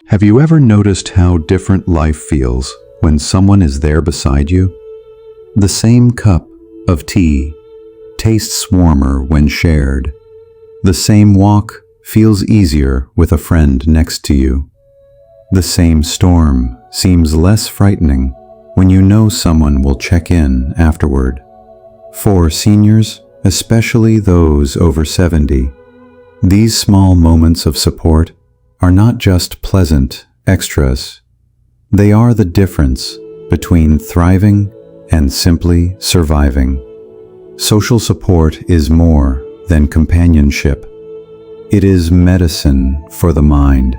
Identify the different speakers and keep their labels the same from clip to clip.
Speaker 1: Have you ever noticed how different life feels when someone is there beside you? The same cup of tea tastes warmer when shared. The same walk feels easier with a friend next to you. The same storm seems less frightening when you know someone will check in afterward. For seniors, especially those over 70, these small moments of support are not just pleasant extras. They are the difference between thriving and simply surviving. Social support is more than companionship. It is medicine for the mind,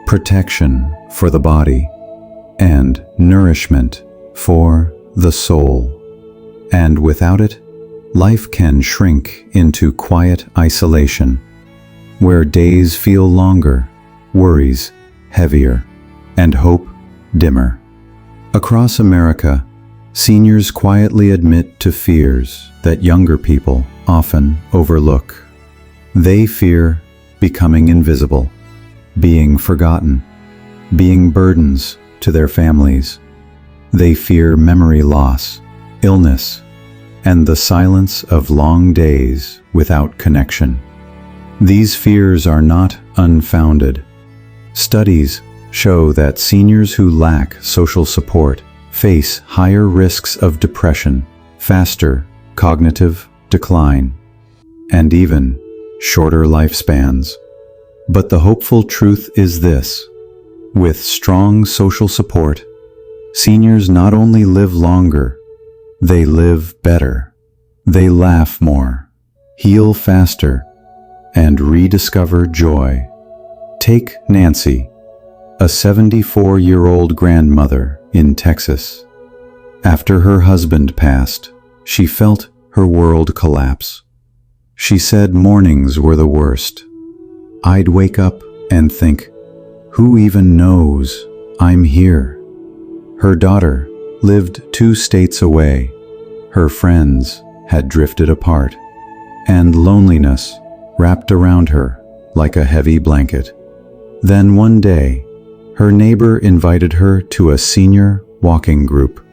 Speaker 1: protection for the body, and nourishment for the soul. And without it, life can shrink into quiet isolation, where days feel longer, worries heavier, and hope dimmer. Across America, seniors quietly admit to fears that younger people often overlook. They fear becoming invisible, being forgotten, being burdens to their families. They fear memory loss, illness, and the silence of long days without connection. These fears are not unfounded. Studies show that seniors who lack social support face higher risks of depression, faster cognitive decline, and even shorter lifespans. But the hopeful truth is this: with strong social support, seniors not only live longer, they live better. They laugh more, heal faster, and rediscover joy. Take Nancy, a 74-year-old grandmother in Texas. After her husband passed, she felt her world collapse. She said mornings were the worst. I'd wake up and think, who even knows I'm here? Her daughter lived 2 states away. Her friends had drifted apart, and loneliness wrapped around her like a heavy blanket. Then one day, her neighbor invited her to a senior walking group.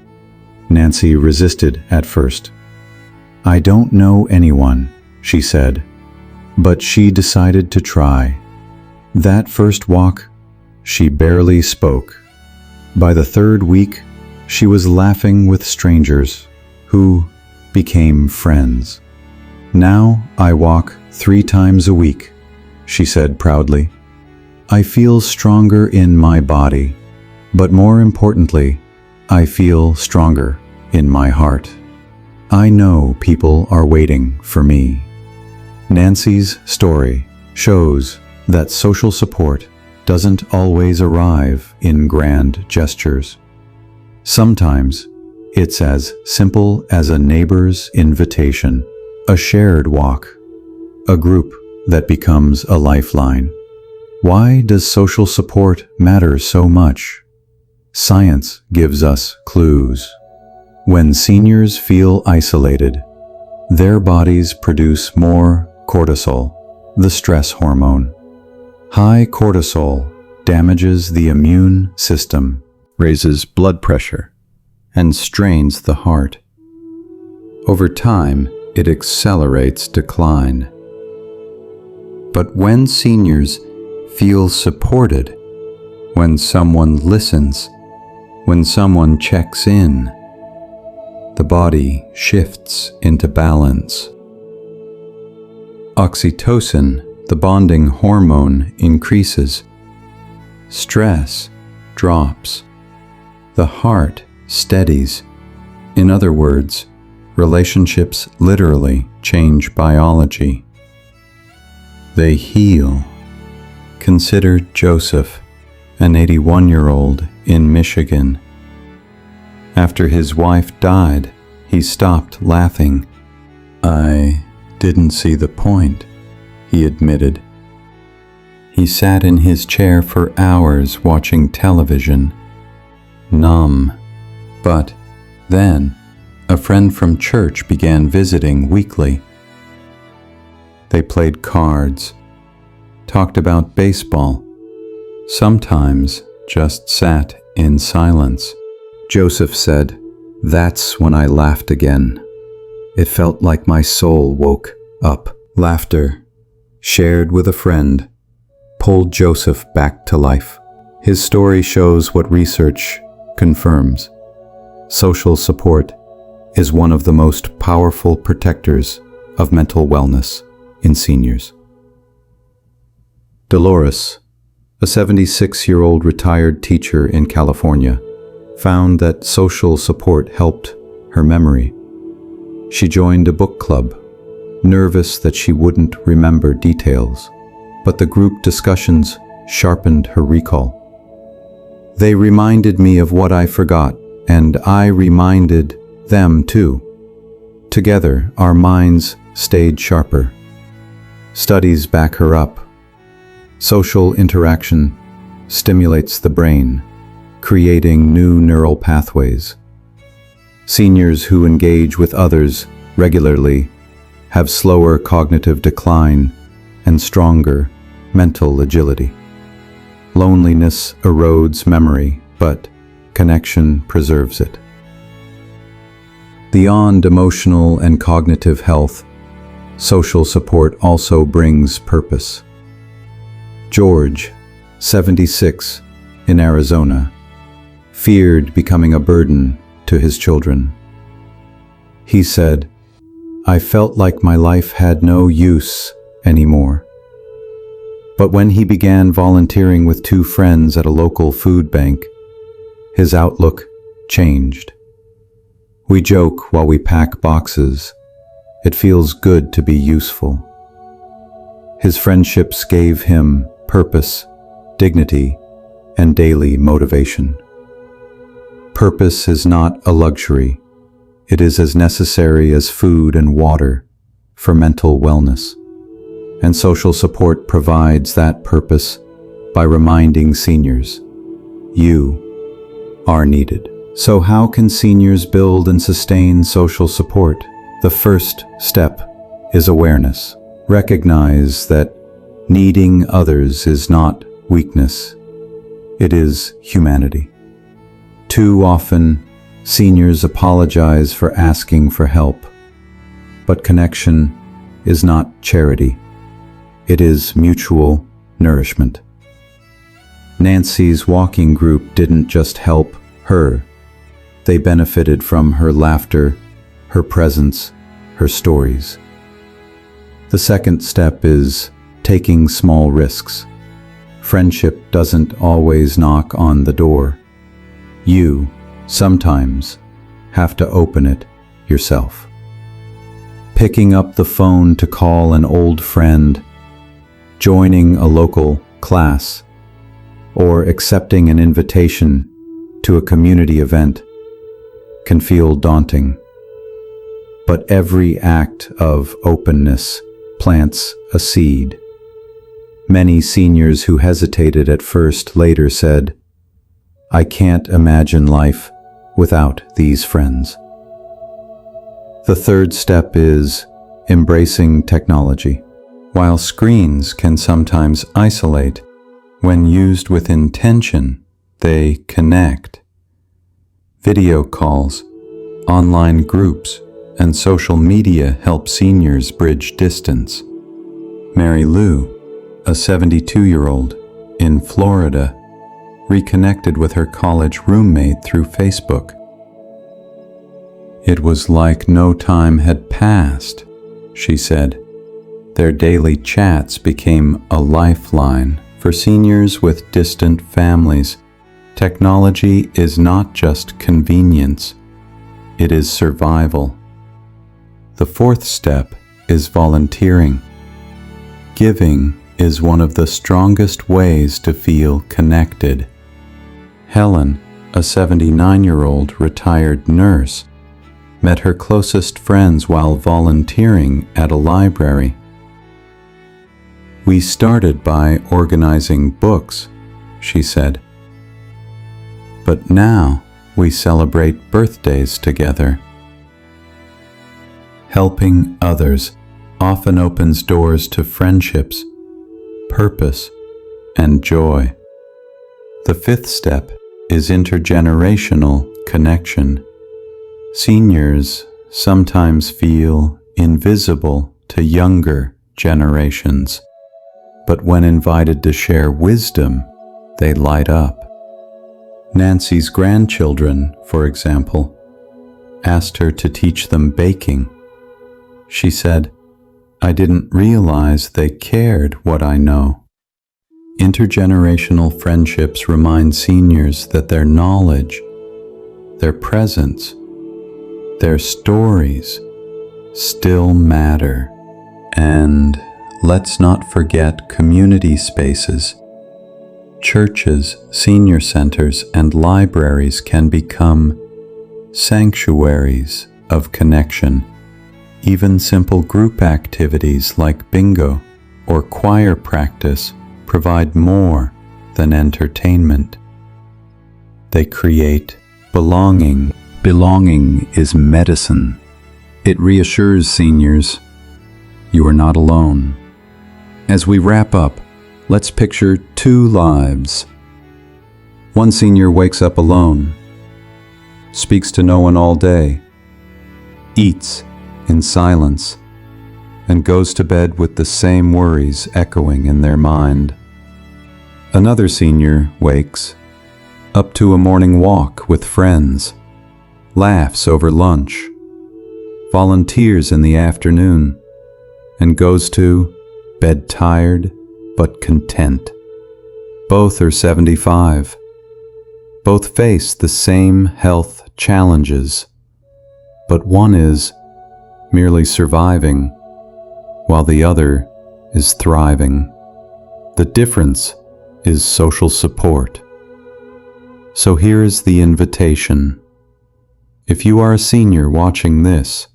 Speaker 1: Nancy resisted at first. I don't know anyone, she said, but she decided to try. That first walk, she barely spoke. By the 3rd week, she was laughing with strangers who became friends. Now I walk 3 times a week, she said proudly. I feel stronger in my body, but more importantly, I feel stronger in my heart. I know people are waiting for me. Nancy's story shows that social support doesn't always arrive in grand gestures. Sometimes it's as simple as a neighbor's invitation, a shared walk, a group that becomes a lifeline. Why does social support matter so much? Science gives us clues. When seniors feel isolated, their bodies produce more cortisol, the stress hormone. High cortisol damages the immune system, raises blood pressure, and strains the heart. Over time, it accelerates decline. But when seniors feel supported, when someone listens, when someone checks in, the body shifts into balance. Oxytocin, the bonding hormone, increases. Stress drops. The heart steadies. In other words, relationships literally change biology. They heal. Consider Joseph, an 81-year-old in Michigan. After his wife died, he stopped laughing. I didn't see the point, he admitted. He sat in his chair for hours watching television, numb. But then, a friend from church began visiting weekly. They played cards, talked about baseball, Sometimes just sat in silence. Joseph said, "That's when I laughed again. It felt like my soul woke up." Laughter, shared with a friend, pulled Joseph back to life. His story shows what research confirms. Social support is one of the most powerful protectors of mental wellness in seniors. Dolores, a 76-year-old retired teacher in California, found that social support helped her memory. She joined a book club, nervous that she wouldn't remember details, but the group discussions sharpened her recall. They reminded me of what I forgot, and I reminded them too. Together, our minds stayed sharper. Studies back her up. Social interaction stimulates the brain, creating new neural pathways. Seniors who engage with others regularly have slower cognitive decline and stronger mental agility. Loneliness erodes memory, but connection preserves it. Beyond emotional and cognitive health, social support also brings purpose. George, 76, in Arizona, feared becoming a burden to his children. He said, "I felt like my life had no use anymore." But when he began volunteering with 2 friends at a local food bank, his outlook changed. "We joke while we pack boxes. It feels good to be useful." His friendships gave him purpose, dignity, and daily motivation. Purpose is not a luxury. It is as necessary as food and water for mental wellness. And social support provides that purpose by reminding seniors, you are needed. So how can seniors build and sustain social support? The first step is awareness. Recognize that needing others is not weakness. It is humanity. Too often, seniors apologize for asking for help, but connection is not charity. It is mutual nourishment. Nancy's walking group didn't just help her. They benefited from her laughter, her presence, her stories. The second step is taking small risks. Friendship doesn't always knock on the door. You, sometimes, have to open it yourself. Picking up the phone to call an old friend, joining a local class, or accepting an invitation to a community event can feel daunting. But every act of openness plants a seed. Many seniors who hesitated at first later said, "I can't imagine life without these friends." The third step is embracing technology. While screens can sometimes isolate, when used with intention, they connect. Video calls, online groups, and social media help seniors bridge distance. Mary Lou, a 72-year-old in Florida, reconnected with her college roommate through Facebook. "It was like no time had passed," she said. Their daily chats became a lifeline for seniors with distant families. Technology is not just convenience, it is survival. The fourth step is volunteering. Giving is one of the strongest ways to feel connected. Helen, a 79-year-old retired nurse, met her closest friends while volunteering at a library. "We started by organizing books," she said. "But now we celebrate birthdays together." Helping others often opens doors to friendships, purpose, and joy. The fifth step is intergenerational connection. Seniors sometimes feel invisible to younger generations, but when invited to share wisdom, they light up. Nancy's grandchildren, for example, asked her to teach them baking. She said, "I didn't realize they cared what I know." Intergenerational friendships remind seniors that their knowledge, their presence, their stories still matter. And let's not forget community spaces. Churches, senior centers, and libraries can become sanctuaries of connection. Even simple group activities like bingo or choir practice provide more than entertainment. They create belonging. Belonging is medicine. It reassures seniors you are not alone. As we wrap up, let's picture two lives. One senior wakes up alone, speaks to no one all day, eats in silence, and goes to bed with the same worries echoing in their mind. Another senior wakes up to a morning walk with friends, laughs over lunch, volunteers in the afternoon, and goes to bed tired but content. Both are 75. Both face the same health challenges, but one is merely surviving, while the other is thriving. The difference is social support. So here is the invitation. If you are a senior watching this,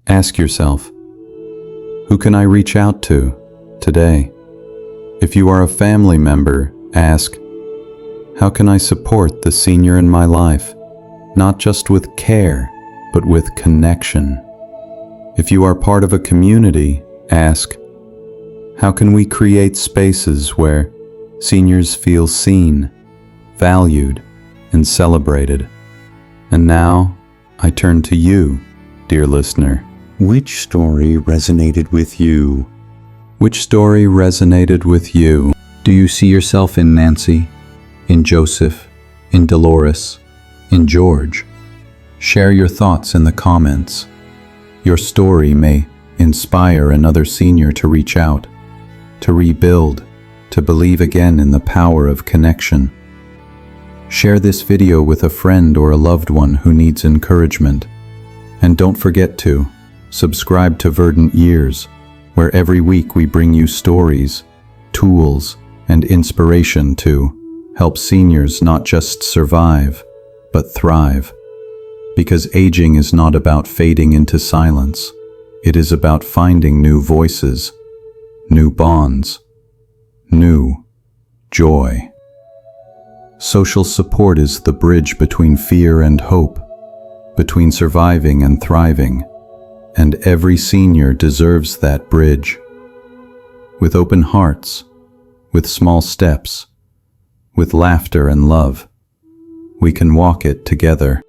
Speaker 1: ask yourself, who can I reach out to today? If you are a family member, ask, how can I support the senior in my life, not just with care, but with connection? If you are part of a community, ask, how can we create spaces where seniors feel seen, valued, and celebrated? And now, I turn to you, dear listener. Which story resonated with you? Which story resonated with you? Do you see yourself in Nancy, in Joseph, in Dolores, in George? Share your thoughts in the comments. Your story may inspire another senior to reach out, to rebuild, to believe again in the power of connection. Share this video with a friend or a loved one who needs encouragement. And don't forget to subscribe to Verdant Years, where every week we bring you stories, tools, and inspiration to help seniors not just survive, but thrive. Because aging is not about fading into silence. It is about finding new voices, new bonds, new joy. Social support is the bridge between fear and hope, between surviving and thriving, and every senior deserves that bridge. With open hearts, with small steps, with laughter and love, we can walk it together.